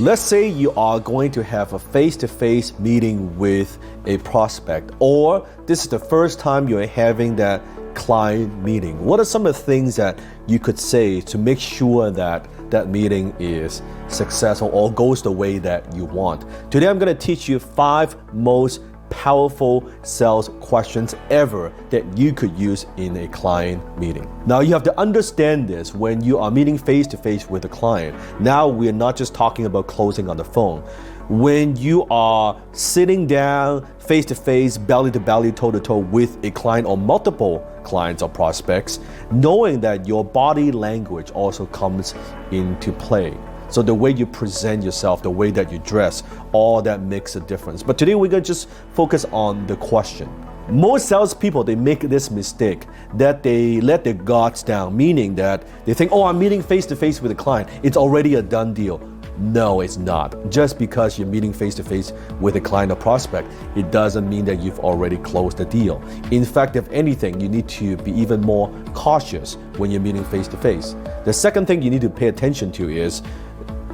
Let's say you are going to have a face-to-face meeting with a prospect, or this is the first time you're having that client meeting. What are some of the things that you could say to make sure that that meeting is successful or goes the way that you want? Today, I'm going to teach you 5 most powerful sales questions ever that you could use in a client meeting. Now, you have to understand this when you are meeting face-to-face with a client. Now, we're not just talking about closing on the phone. When you are sitting down face-to-face, belly-to-belly, toe-to-toe with a client or multiple clients or prospects, knowing that your body language also comes into play. So the way you present yourself, the way that you dress, all that makes a difference. But today we're going to just focus on the question. Most salespeople, they make this mistake that they let their guards down, meaning that they think, oh, I'm meeting face-to-face with a client. It's already a done deal. No, it's not. Just because you're meeting face-to-face with a client or prospect, it doesn't mean that you've already closed the deal. In fact, if anything, you need to be even more cautious when you're meeting face-to-face. The second thing you need to pay attention to is,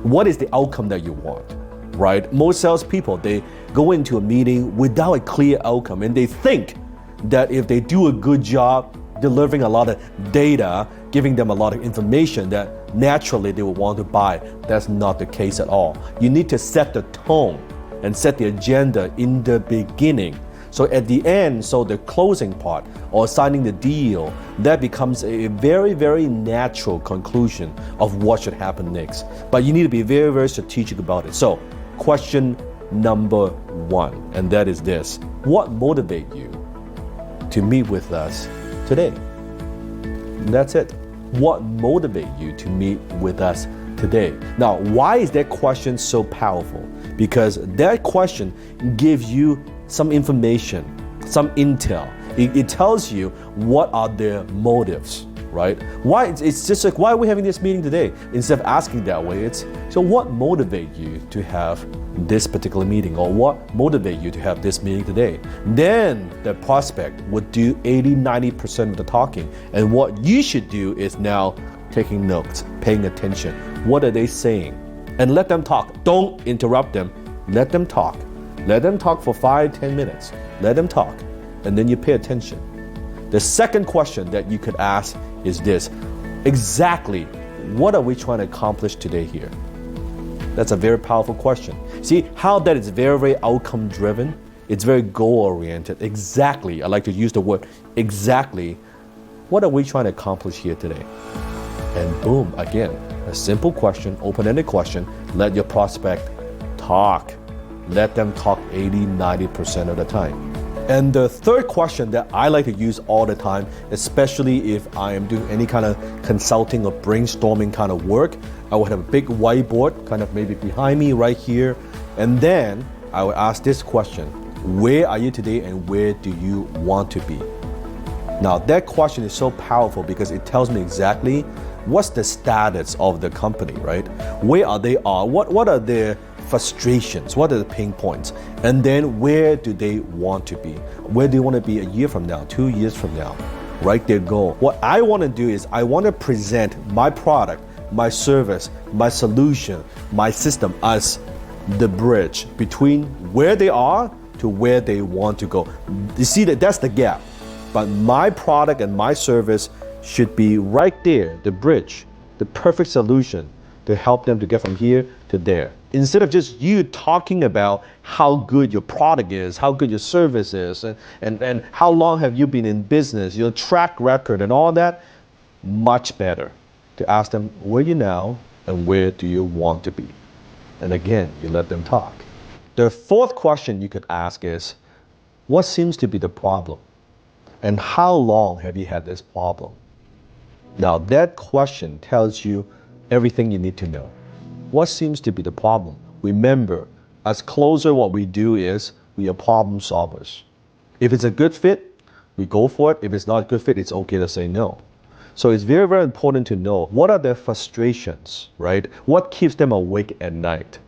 what is the outcome that you want, right? Most salespeople, they go into a meeting without a clear outcome, and they think that if they do a good job delivering a lot of data, giving them a lot of information, that naturally they will want to buy. That's not the case at all. You need to set the tone and set the agenda in the beginning. So at the end, so the closing part or signing the deal, that becomes a very, very natural conclusion of what should happen next. But you need to be very, very strategic about it. So question number 1, and that is this. What motivates you to meet with us today? That's it. What motivates you to meet with us today? Now, why is that question so powerful? Because that question gives you some information, some intel. It tells you what are their motives, right? Why? It's just like, why are we having this meeting today? Instead of asking that way, it's, so what motivates you to have this particular meeting, or what motivates you to have this meeting today? Then the prospect would do 80-90% of the talking. And what you should do is now taking notes, paying attention. What are they saying? And let them talk. Don't interrupt them. Let them talk. Let them talk for 5-10 minutes. Let them talk. And then you pay attention. The second question that you could ask is this. Exactly what are we trying to accomplish today here? That's a very powerful question. See how that is very, very outcome driven? It's very goal oriented. Exactly. I like to use the word exactly. What are we trying to accomplish here today? And boom, again, a simple question, open-ended question. Let your prospect talk. Let them talk 80-90% of the time. And the third question that I like to use all the time, especially if I am doing any kind of consulting or brainstorming kind of work, I would have a big whiteboard kind of maybe behind me right here. And then I would ask this question: where are you today and where do you want to be? Now that question is so powerful because it tells me exactly what's the status of the company, right? Where are they what are their frustrations, what are the pain points, and then where do they want to be? Where do they want to be a year from now, 2 years from now? Write their goal. What I want to do is I want to present my product, my service, my solution, my system as the bridge between where they are to where they want to go. You see that's the gap. But my product and my service should be right there, the bridge, the perfect solution to help them to get from here to there. Instead of just you talking about how good your product is, how good your service is, and how long have you been in business, your track record and all that, much better to ask them, where are you now and where do you want to be? And again, you let them talk. The fourth question you could ask is, what seems to be the problem? And how long have you had this problem? Now that question tells you everything you need to know. What seems to be the problem? Remember, as closer, what we do is we are problem solvers. If it's a good fit, we go for it. If it's not a good fit, it's okay to say no. So it's very, very important to know what are their frustrations, right? What keeps them awake at night?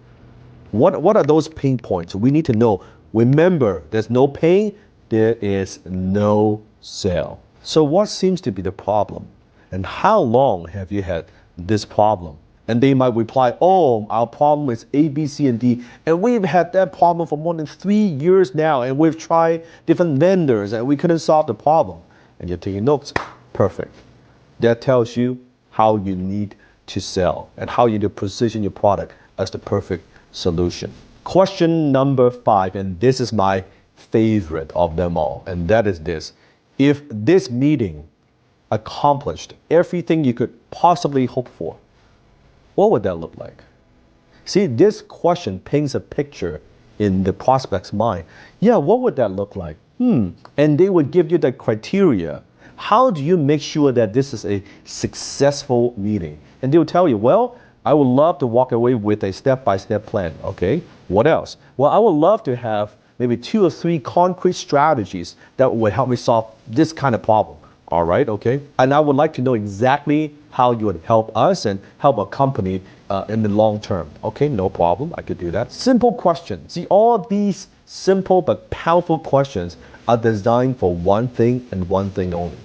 What are those pain points? We need to know. Remember, there's no pain, there is no sale. So what seems to be the problem? And how long have you had this problem? And they might reply, oh, our problem is A, B, C, and D. And we've had that problem for more than 3 years now. And we've tried different vendors and we couldn't solve the problem. And you're taking notes. Perfect. That tells you how you need to sell and how you need to position your product as the perfect solution. Question number 5, and this is my favorite of them all, and that is this. If this meeting accomplished everything you could possibly hope for, what would that look like? See, this question paints a picture in the prospect's mind. Yeah, what would that look like? And they would give you the criteria. How do you make sure that this is a successful meeting? And they'll tell you, well, I would love to walk away with a step-by-step plan. Okay, what else? Well, I would love to have maybe 2 or 3 concrete strategies that would help me solve this kind of problem. All right, okay. And I would like to know exactly how you would help us and help a company in the long term. Okay, no problem, I could do that. Simple questions. See, all these simple but powerful questions are designed for one thing and one thing only.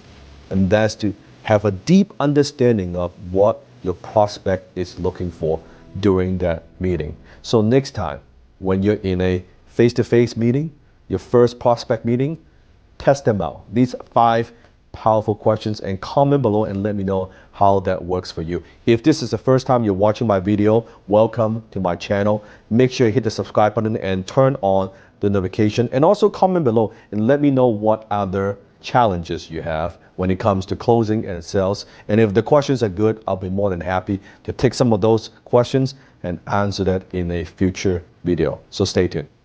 And that's to have a deep understanding of what your prospect is looking for during that meeting. So next time, when you're in a face-to-face meeting, your first prospect meeting, test them out. These 5 powerful questions, and comment below and let me know how that works for you. If this is the first time you're watching my video, welcome to my channel. Make sure you hit the subscribe button and turn on the notification, and also comment below and let me know what other challenges you have when it comes to closing and sales. And if the questions are good, I'll be more than happy to take some of those questions and answer that in a future video. So stay tuned.